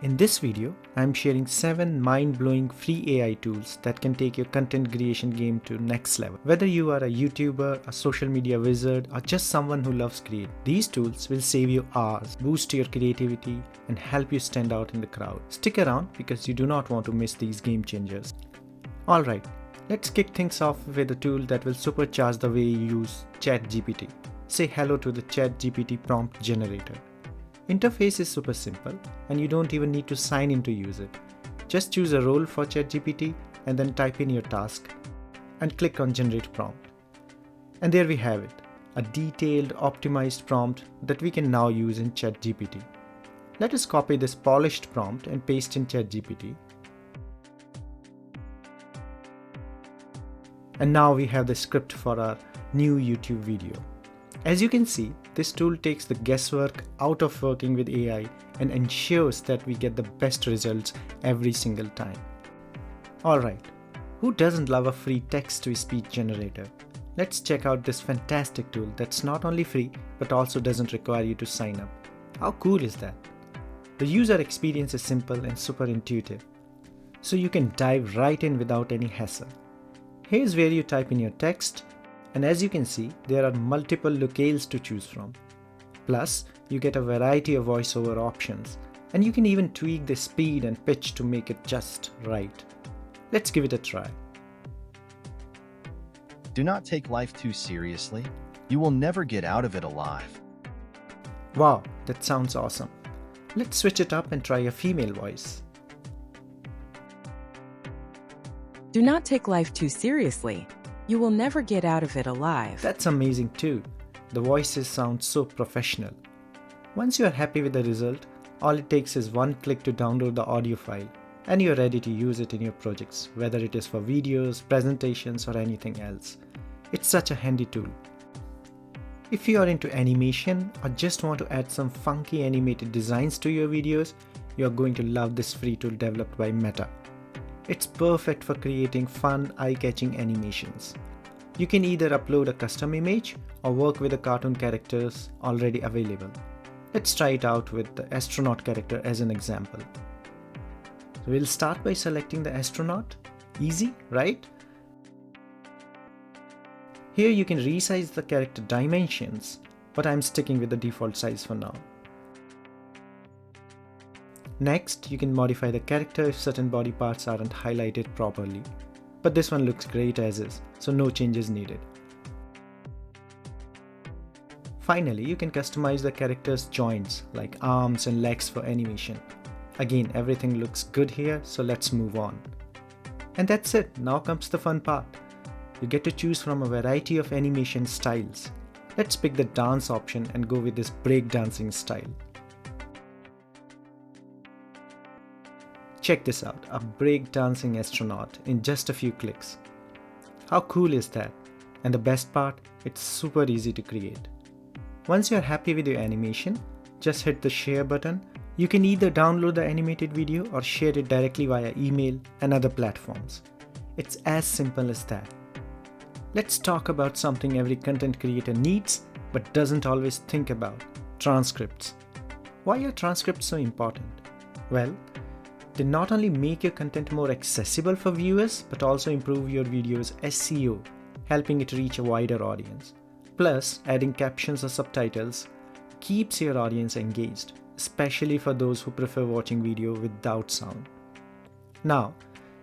In this video, I am sharing 7 mind-blowing free AI tools that can take your content creation game to next level. Whether you are a YouTuber, a social media wizard, or just someone who loves create, these tools will save you hours, boost your creativity, and help you stand out in the crowd. Stick around because you do not want to miss these game changers. Alright, let's kick things off with a tool that will supercharge the way you use ChatGPT. Say hello to the ChatGPT prompt generator. Interface is super simple and you don't even need to sign in to use it. Just choose a role for ChatGPT and then type in your task and click on Generate Prompt. And there we have it, a detailed, optimized prompt that we can now use in ChatGPT. Let us copy this polished prompt and paste in ChatGPT. And now we have the script for our new YouTube video. As you can see, this tool takes the guesswork out of working with AI and ensures that we get the best results every single time. Alright, who doesn't love a free text-to-speech generator? Let's check out this fantastic tool that's not only free but also doesn't require you to sign up. How cool is that? The user experience is simple and super intuitive, so you can dive right in without any hassle. Here's where you type in your text. And as you can see, there are multiple locales to choose from. Plus, you get a variety of voiceover options, and you can even tweak the speed and pitch to make it just right. Let's give it a try. Do not take life too seriously. You will never get out of it alive. Wow, that sounds awesome. Let's switch it up and try a female voice. Do not take life too seriously. You will never get out of it alive. That's amazing too. The voices sound so professional. Once you are happy with the result, all it takes is one click to download the audio file and you're ready to use it in your projects, whether it is for videos, presentations, or anything else. It's such a handy tool. If you are into animation or just want to add some funky animated designs to your videos, you're going to love this free tool developed by Meta. It's perfect for creating fun, eye-catching animations. You can either upload a custom image or work with the cartoon characters already available. Let's try it out with the astronaut character as an example. So we'll start by selecting the astronaut. Easy, right? Here you can resize the character dimensions, but I'm sticking with the default size for now. Next, you can modify the character if certain body parts aren't highlighted properly. But this one looks great as is, so no changes needed. Finally, you can customize the character's joints like arms and legs for animation. Again, everything looks good here, so let's move on. And that's it, now comes the fun part. You get to choose from a variety of animation styles. Let's pick the dance option and go with this breakdancing style. Check this out, a break-dancing astronaut in just a few clicks. How cool is that? And the best part, it's super easy to create. Once you're happy with your animation, just hit the share button. You can either download the animated video or share it directly via email and other platforms. It's as simple as that. Let's talk about something every content creator needs but doesn't always think about, transcripts. Why are transcripts so important? Well, they not only make your content more accessible for viewers, but also improve your video's SEO, helping it reach a wider audience. Plus, adding captions or subtitles keeps your audience engaged, especially for those who prefer watching video without sound. Now,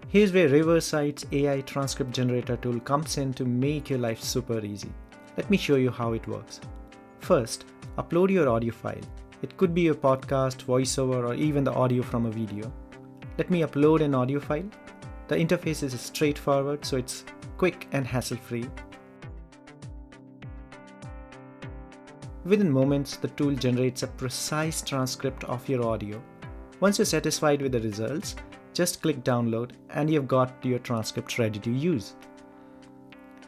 here's where Riverside's AI transcript generator tool comes in to make your life super easy. Let me show you how it works. First, upload your audio file. It could be your podcast, voiceover, or even the audio from a video. Let me upload an audio file. The interface is straightforward, so it's quick and hassle-free. Within moments, the tool generates a precise transcript of your audio. Once you're satisfied with the results, just click download and you've got your transcript ready to use.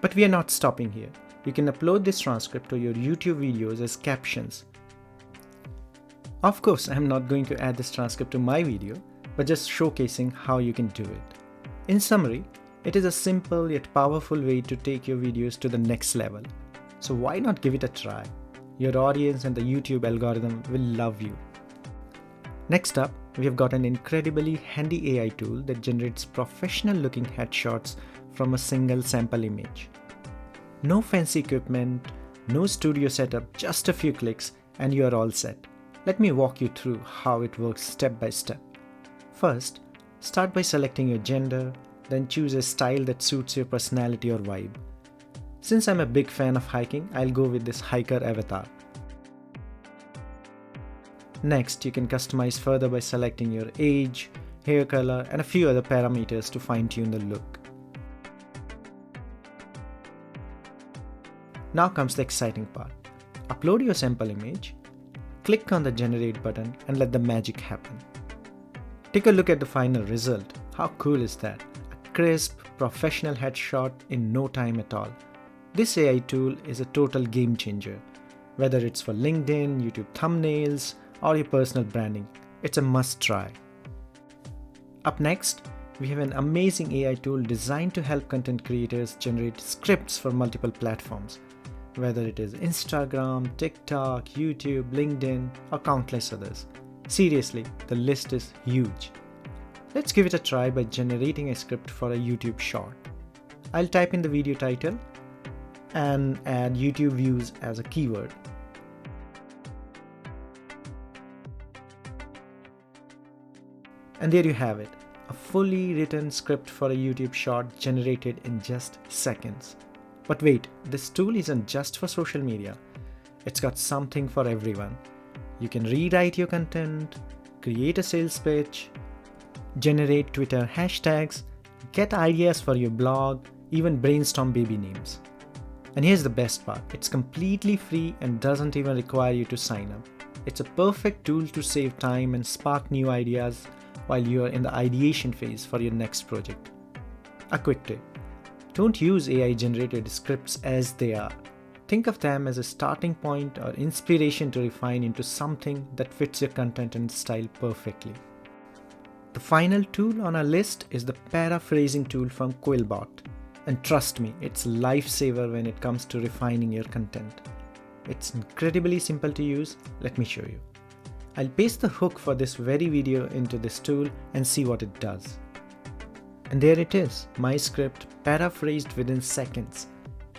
But we are not stopping here. You can upload this transcript to your YouTube videos as captions. Of course, I'm not going to add this transcript to my video, but just showcasing how you can do it. In summary, it is a simple yet powerful way to take your videos to the next level. So why not give it a try? Your audience and the YouTube algorithm will love you. Next up, we have got an incredibly handy AI tool that generates professional looking headshots from a single sample image. No fancy equipment, no studio setup, just a few clicks and you are all set. Let me walk you through how it works step by step. First, start by selecting your gender, then choose a style that suits your personality or vibe. Since I'm a big fan of hiking, I'll go with this hiker avatar. Next, you can customize further by selecting your age, hair color, and a few other parameters to fine-tune the look. Now comes the exciting part. Upload your sample image, click on the generate button and let the magic happen. Take a look at the final result. How cool is that? A crisp, professional headshot in no time at all. This AI tool is a total game changer. Whether it's for LinkedIn, YouTube thumbnails, or your personal branding, it's a must try. Up next, we have an amazing AI tool designed to help content creators generate scripts for multiple platforms, whether it is Instagram, TikTok, YouTube, LinkedIn, or countless others. Seriously, the list is huge. Let's give it a try by generating a script for a YouTube short. I'll type in the video title and add YouTube views as a keyword. And there you have it, a fully written script for a YouTube short generated in just seconds. But wait, this tool isn't just for social media. It's got something for everyone. You can rewrite your content, create a sales pitch, generate Twitter hashtags, get ideas for your blog, even brainstorm baby names. And here's the best part, it's completely free and doesn't even require you to sign up. It's a perfect tool to save time and spark new ideas while you are in the ideation phase for your next project. A quick tip. Don't use AI-generated scripts as they are. Think of them as a starting point or inspiration to refine into something that fits your content and style perfectly. The final tool on our list is the paraphrasing tool from QuillBot. And trust me, it's a lifesaver when it comes to refining your content. It's incredibly simple to use. Let me show you. I'll paste the hook for this very video into this tool and see what it does. And there it is, my script paraphrased within seconds.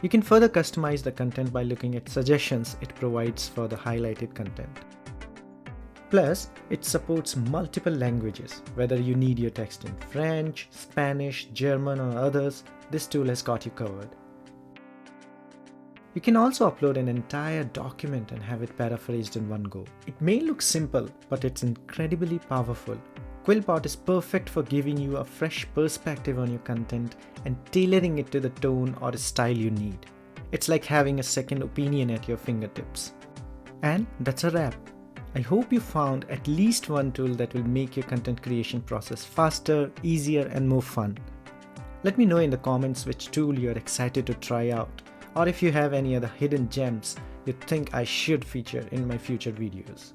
You can further customize the content by looking at suggestions it provides for the highlighted content. Plus, it supports multiple languages. Whether you need your text in French, Spanish, German or others, this tool has got you covered. You can also upload an entire document and have it paraphrased in one go. It may look simple, but it's incredibly powerful. QuillBot is perfect for giving you a fresh perspective on your content and tailoring it to the tone or style you need. It's like having a second opinion at your fingertips. And that's a wrap. I hope you found at least one tool that will make your content creation process faster, easier, and more fun. Let me know in the comments which tool you're excited to try out, or if you have any other hidden gems you think I should feature in my future videos.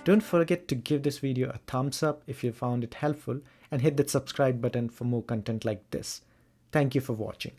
Don't forget to give this video a thumbs up if you found it helpful and hit that subscribe button for more content like this. Thank you for watching.